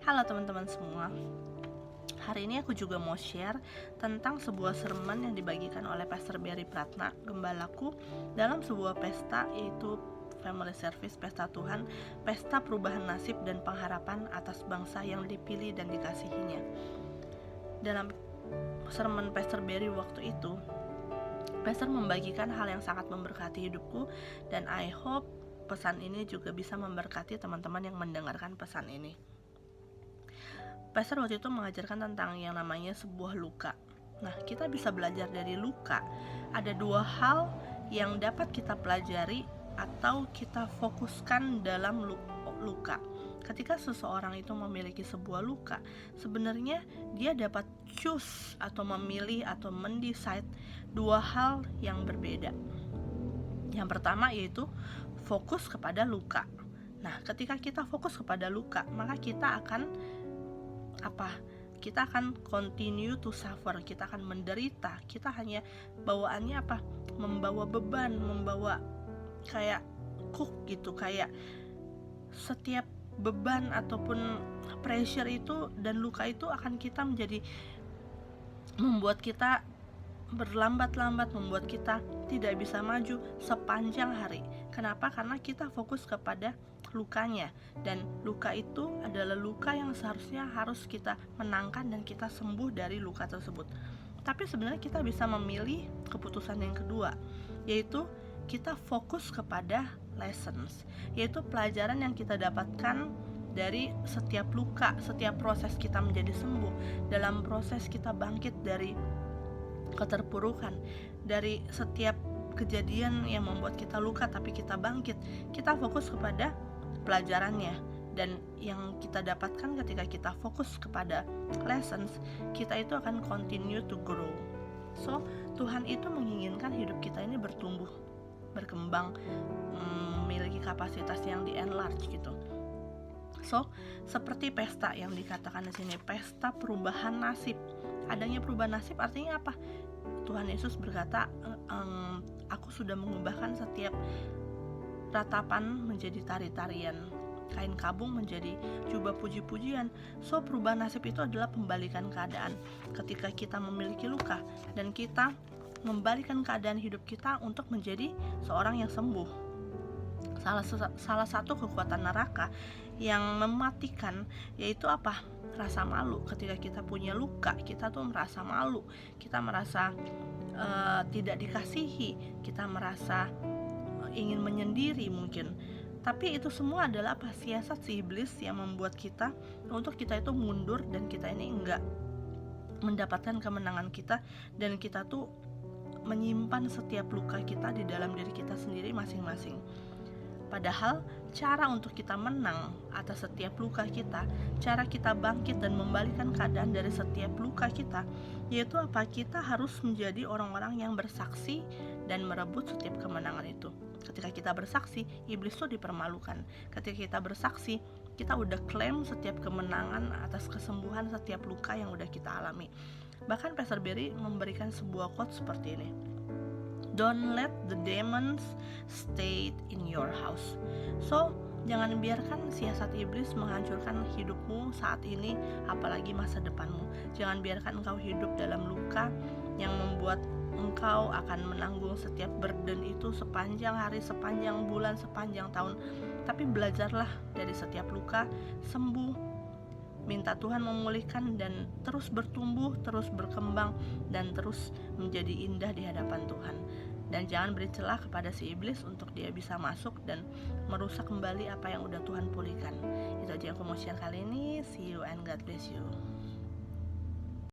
Halo teman-teman semua. Hari ini aku juga mau share tentang sebuah sermon yang dibagikan oleh Pastor Barry Pratna, gembalaku, dalam sebuah pesta, yaitu Family Service, Pesta Tuhan, Pesta Perubahan Nasib dan Pengharapan atas bangsa yang dipilih dan dikasihinya. Dalam sermon Pastor Barry waktu itu, Pastor membagikan hal yang sangat memberkati hidupku, dan I hope pesan ini juga bisa memberkati teman-teman yang mendengarkan pesan ini. Pastor waktu itu mengajarkan tentang yang namanya sebuah luka. Nah, kita bisa belajar dari luka. Ada dua hal yang dapat kita pelajari atau kita fokuskan dalam luka. Ketika seseorang itu memiliki sebuah luka, sebenarnya dia dapat choose atau memilih atau mendecide dua hal yang berbeda. Yang pertama yaitu fokus kepada luka. Nah, ketika kita fokus kepada luka, maka kita akan continue to suffer, kita akan menderita, kita hanya bawaannya membawa beban, membawa kayak gitu, kayak setiap beban ataupun pressure itu dan luka itu akan kita menjadi membuat kita berlambat-lambat, membuat kita tidak bisa maju sepanjang hari. Kenapa? Karena kita fokus kepada lukanya, dan luka itu adalah luka yang seharusnya harus kita menangkan dan kita sembuh dari luka tersebut. Tapi sebenarnya kita bisa memilih keputusan yang kedua, yaitu kita fokus kepada lessons, yaitu pelajaran yang kita dapatkan dari setiap luka, setiap proses kita menjadi sembuh, dalam proses kita bangkit dari keterpurukan, dari setiap kejadian yang membuat kita luka tapi kita bangkit. Kita fokus kepada pelajarannya, dan yang kita dapatkan ketika kita fokus kepada lessons, kita itu akan continue to grow. So, Tuhan itu menginginkan hidup kita ini bertumbuh, berkembang, memiliki kapasitas yang di-enlarge gitu. So, seperti pesta yang dikatakan di sini, pesta perubahan nasib. Adanya perubahan nasib artinya apa? Tuhan Yesus berkata, aku sudah mengubahkan setiap ratapan menjadi tari-tarian, kain kabung menjadi jubah puji-pujian. So, perubahan nasib itu adalah pembalikan keadaan. Ketika kita memiliki luka dan kita membalikan keadaan hidup kita untuk menjadi seorang yang sembuh. Salah satu kekuatan neraka yang mematikan yaitu rasa malu. Ketika kita punya luka, kita tuh merasa malu, kita merasa tidak dikasihi, kita merasa ingin menyendiri mungkin. Tapi itu semua adalah siasat si iblis yang membuat kita itu mundur, dan kita ini enggak mendapatkan kemenangan kita, dan kita tuh menyimpan setiap luka kita di dalam diri kita sendiri masing-masing. Padahal cara untuk kita menang atas setiap luka kita, cara kita bangkit dan membalikan keadaan dari setiap luka kita, yaitu kita harus menjadi orang-orang yang bersaksi dan merebut setiap kemenangan itu. Ketika kita bersaksi, iblis itu dipermalukan. Ketika kita bersaksi, kita udah klaim setiap kemenangan atas kesembuhan setiap luka yang udah kita alami. Bahkan Pastor Barry memberikan sebuah quote seperti ini: don't let the demons stay in your house. So, jangan biarkan siasat iblis menghancurkan hidupmu saat ini, apalagi masa depanmu. Jangan biarkan engkau hidup dalam luka yang membuat engkau akan menanggung setiap burden itu sepanjang hari, sepanjang bulan, sepanjang tahun. Tapi belajarlah dari setiap luka, sembuh, minta Tuhan memulihkan, dan terus bertumbuh, terus berkembang, dan terus menjadi indah di hadapan Tuhan. Dan jangan beri celah kepada si iblis untuk dia bisa masuk dan merusak kembali apa yang udah Tuhan pulihkan. Itu aja yang aku mau share kali ini. See you and God bless you.